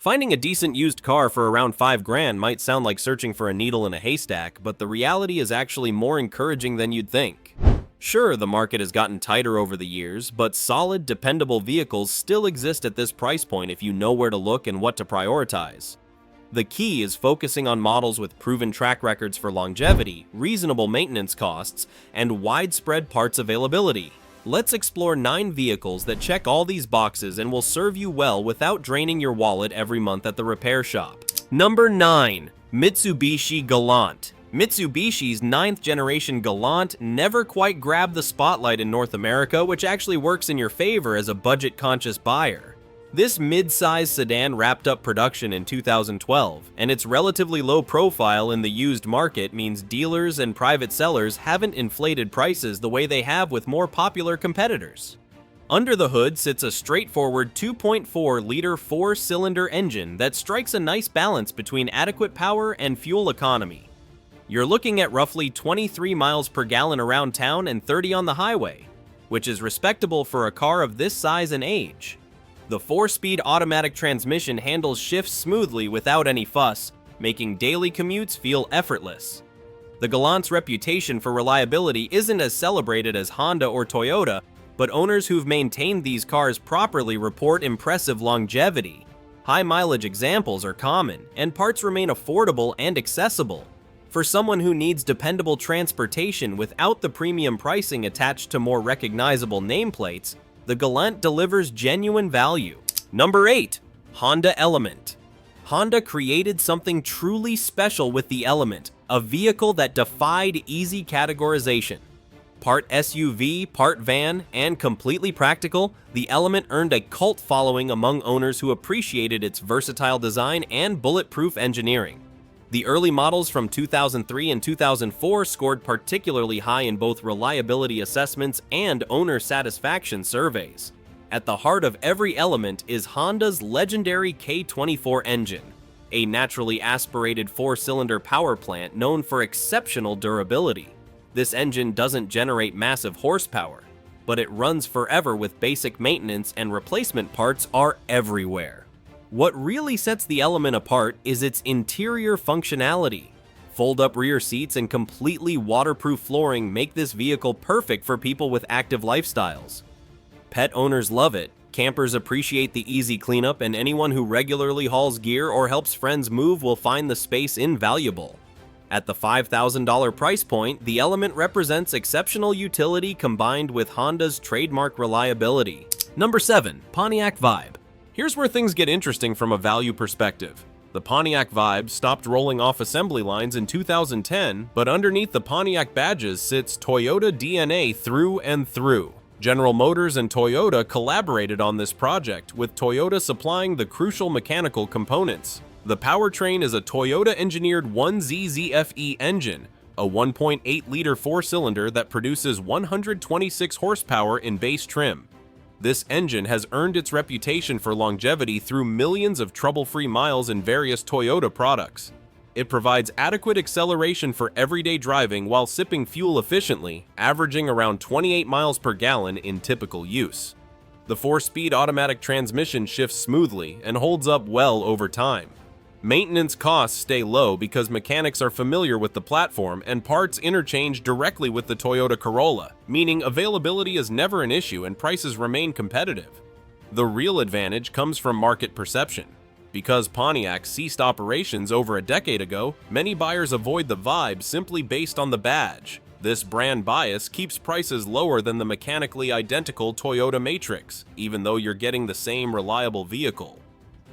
Finding a decent used car for around 5 grand might sound like searching for a needle in a haystack, but the reality is actually more encouraging than you'd think. Sure, the market has gotten tighter over the years, but solid, dependable vehicles still exist at this price point if you know where to look and what to prioritize. The key is focusing on models with proven track records for longevity, reasonable maintenance costs, and widespread parts availability. Let's explore 9 vehicles that check all these boxes and will serve you well without draining your wallet every month at the repair shop. Number 9. Mitsubishi Galant. Mitsubishi's 9th generation Galant never quite grabbed the spotlight in North America, which actually works in your favor as a budget-conscious buyer. This mid-size sedan wrapped up production in 2012, and its relatively low profile in the used market means dealers and private sellers haven't inflated prices the way they have with more popular competitors. Under the hood sits a straightforward 2.4-liter 4-cylinder engine that strikes a nice balance between adequate power and fuel economy. You're looking at roughly 23 miles per gallon around town and 30 on the highway, which is respectable for a car of this size and age. The 4-speed automatic transmission handles shifts smoothly without any fuss, making daily commutes feel effortless. The Galant's reputation for reliability isn't as celebrated as Honda or Toyota, but owners who've maintained these cars properly report impressive longevity. High mileage examples are common, and parts remain affordable and accessible. For someone who needs dependable transportation without the premium pricing attached to more recognizable nameplates, the Galant delivers genuine value. Number 8. Honda Element. Honda created something truly special with the Element, a vehicle that defied easy categorization. Part SUV, part van, and completely practical, the Element earned a cult following among owners who appreciated its versatile design and bulletproof engineering. The early models from 2003 and 2004 scored particularly high in both reliability assessments and owner satisfaction surveys. At the heart of every Element is Honda's legendary K24 engine, a naturally aspirated 4-cylinder power plant known for exceptional durability. This engine doesn't generate massive horsepower, but it runs forever with basic maintenance, and replacement parts are everywhere. What really sets the Element apart is its interior functionality. Fold-up rear seats and completely waterproof flooring make this vehicle perfect for people with active lifestyles. Pet owners love it, campers appreciate the easy cleanup, and anyone who regularly hauls gear or helps friends move will find the space invaluable. At the $5,000 price point, the Element represents exceptional utility combined with Honda's trademark reliability. Number 7. Pontiac Vibe. Here's where things get interesting from a value perspective. The Pontiac Vibe stopped rolling off assembly lines in 2010, but underneath the Pontiac badges sits Toyota DNA through and through. General Motors and Toyota collaborated on this project, with Toyota supplying the crucial mechanical components. The powertrain is a Toyota-engineered 1ZZFE engine, a 1.8-liter 4-cylinder that produces 126 horsepower in base trim. This engine has earned its reputation for longevity through millions of trouble-free miles in various Toyota products. It provides adequate acceleration for everyday driving while sipping fuel efficiently, averaging around 28 miles per gallon in typical use. The 4-speed automatic transmission shifts smoothly and holds up well over time. Maintenance costs stay low because mechanics are familiar with the platform and parts interchange directly with the Toyota Corolla, meaning availability is never an issue and prices remain competitive. The real advantage comes from market perception. Because Pontiac ceased operations over a decade ago, many buyers avoid the Vibe simply based on the badge. This brand bias keeps prices lower than the mechanically identical Toyota Matrix, even though you're getting the same reliable vehicle.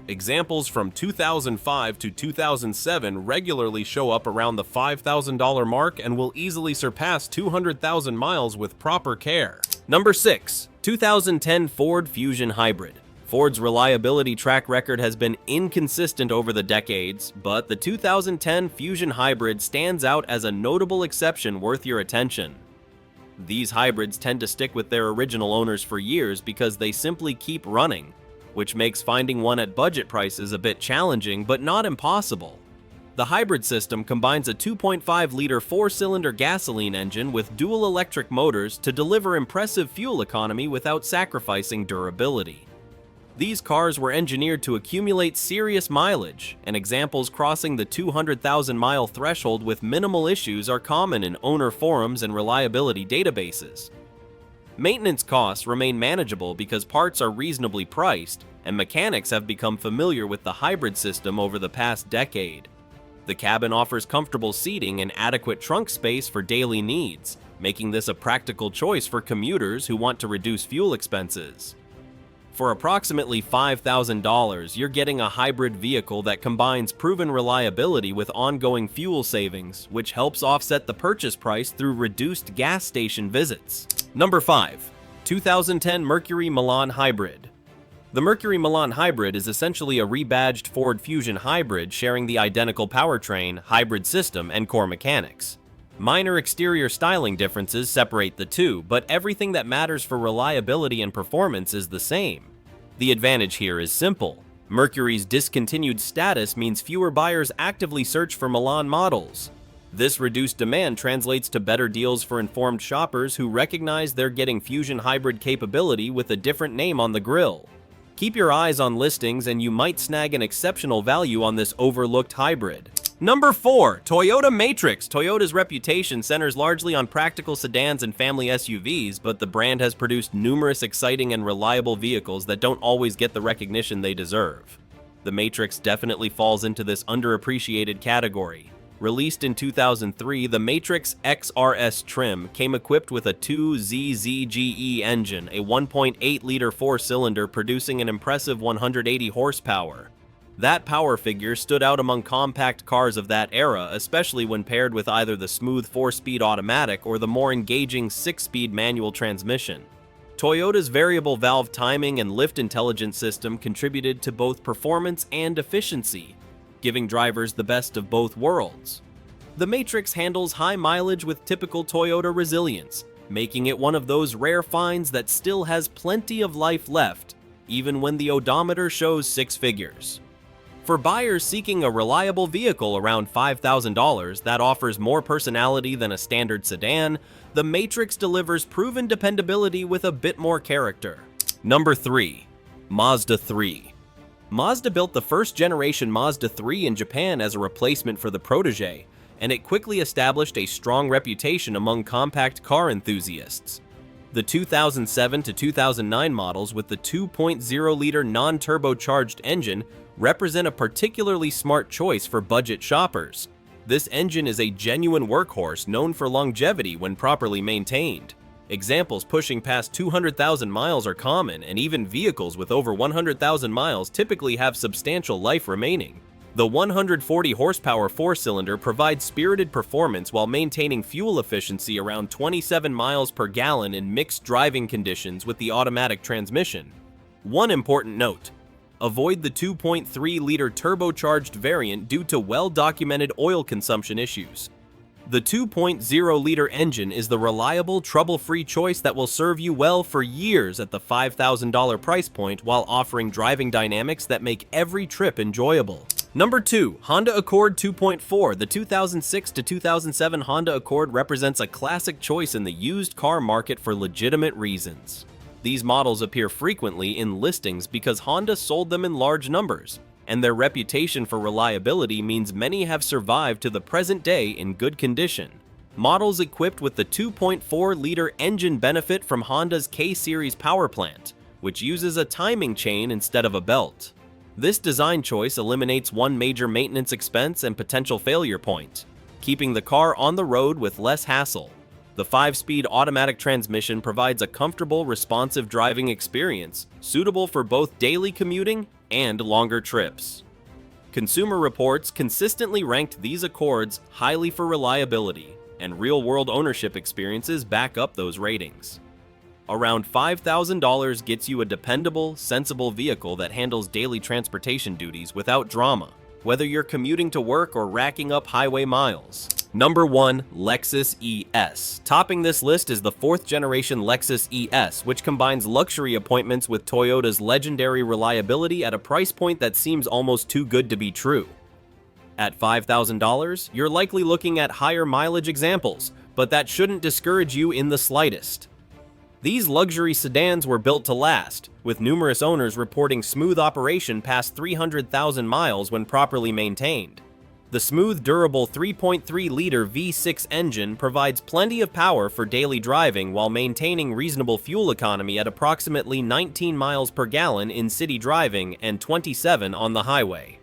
Examples from 2005 to 2007 regularly show up around the $5,000 mark and will easily surpass 200,000 miles with proper care. Number 6. 2010 Ford Fusion Hybrid. Ford's reliability track record has been inconsistent over the decades, but the 2010 Fusion Hybrid stands out as a notable exception worth your attention. These hybrids tend to stick with their original owners for years because they simply keep running, which makes finding one at budget prices a bit challenging but not impossible. The hybrid system combines a 2.5-liter 4-cylinder gasoline engine with dual electric motors to deliver impressive fuel economy without sacrificing durability. These cars were engineered to accumulate serious mileage, and examples crossing the 200,000-mile threshold with minimal issues are common in owner forums and reliability databases. Maintenance costs remain manageable because parts are reasonably priced, and mechanics have become familiar with the hybrid system over the past decade. The cabin offers comfortable seating and adequate trunk space for daily needs, making this a practical choice for commuters who want to reduce fuel expenses. For approximately $5,000, you're getting a hybrid vehicle that combines proven reliability with ongoing fuel savings, which helps offset the purchase price through reduced gas station visits. Number 5. 2010 Mercury Milan Hybrid. The Mercury Milan Hybrid is essentially a rebadged Ford Fusion hybrid sharing the identical powertrain, hybrid system, and core mechanics. Minor exterior styling differences separate the two, but everything that matters for reliability and performance is the same. The advantage here is simple. Mercury's discontinued status means fewer buyers actively search for Milan models. This reduced demand translates to better deals for informed shoppers who recognize they're getting Fusion hybrid capability with a different name on the grille. Keep your eyes on listings and you might snag an exceptional value on this overlooked hybrid. Number 4. Toyota Matrix. Toyota's reputation centers largely on practical sedans and family SUVs, but the brand has produced numerous exciting and reliable vehicles that don't always get the recognition they deserve. The Matrix definitely falls into this underappreciated category. Released in 2003, the Matrix XRS trim came equipped with a 2ZZGE engine, a 1.8-liter four-cylinder producing an impressive 180 horsepower. That power figure stood out among compact cars of that era, especially when paired with either the smooth 4-speed automatic or the more engaging 6-speed manual transmission. Toyota's variable valve timing and lift intelligence system contributed to both performance and efficiency, giving drivers the best of both worlds. The Matrix handles high mileage with typical Toyota resilience, making it one of those rare finds that still has plenty of life left, even when the odometer shows 6 figures. For buyers seeking a reliable vehicle around $5,000 that offers more personality than a standard sedan, the Matrix delivers proven dependability with a bit more character. Number 3. Mazda 3. Mazda built the first-generation Mazda 3 in Japan as a replacement for the Protégé, and it quickly established a strong reputation among compact car enthusiasts. The 2007 to 2009 models with the 2.0-liter non-turbocharged engine represent a particularly smart choice for budget shoppers. This engine is a genuine workhorse known for longevity when properly maintained. Examples pushing past 200,000 miles are common, and even vehicles with over 100,000 miles typically have substantial life remaining. The 140 horsepower four-cylinder provides spirited performance while maintaining fuel efficiency around 27 miles per gallon in mixed driving conditions with the automatic transmission. One important note: avoid the 2.3-liter turbocharged variant due to well-documented oil consumption issues. The 2.0-liter engine is the reliable, trouble-free choice that will serve you well for years at the $5,000 price point while offering driving dynamics that make every trip enjoyable. Number 2. Honda Accord 2.4. The 2006 to 2007 Honda Accord represents a classic choice in the used car market for legitimate reasons. These models appear frequently in listings because Honda sold them in large numbers, and their reputation for reliability means many have survived to the present day in good condition. Models equipped with the 2.4-liter engine benefit from Honda's K-Series power plant, which uses a timing chain instead of a belt. This design choice eliminates one major maintenance expense and potential failure point, keeping the car on the road with less hassle. The 5-speed automatic transmission provides a comfortable, responsive driving experience, suitable for both daily commuting and longer trips. Consumer Reports consistently ranked these Accords highly for reliability, and real-world ownership experiences back up those ratings. Around $5,000 gets you a dependable, sensible vehicle that handles daily transportation duties without drama, whether you're commuting to work or racking up highway miles. Number 1. Lexus ES. Topping this list is the 4th-generation Lexus ES, which combines luxury appointments with Toyota's legendary reliability at a price point that seems almost too good to be true. At $5,000, you're likely looking at higher mileage examples, but that shouldn't discourage you in the slightest. These luxury sedans were built to last, with numerous owners reporting smooth operation past 300,000 miles when properly maintained. The smooth, durable 3.3-liter V6 engine provides plenty of power for daily driving while maintaining reasonable fuel economy at approximately 19 miles per gallon in city driving and 27 on the highway.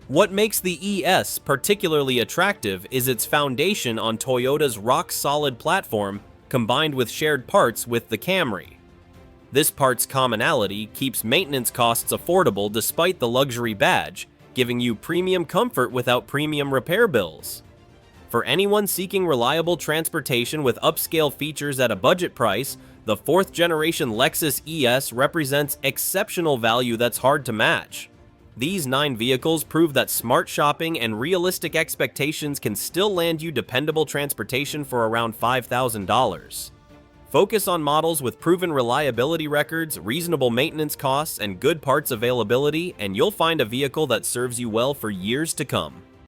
What makes the ES particularly attractive is its foundation on Toyota's rock-solid platform combined with shared parts with the Camry. This parts commonality keeps maintenance costs affordable despite the luxury badge, giving you premium comfort without premium repair bills. For anyone seeking reliable transportation with upscale features at a budget price, the 4th-generation Lexus ES represents exceptional value that's hard to match. These 9 vehicles prove that smart shopping and realistic expectations can still land you dependable transportation for around $5,000. Focus on models with proven reliability records, reasonable maintenance costs, and good parts availability, and you'll find a vehicle that serves you well for years to come.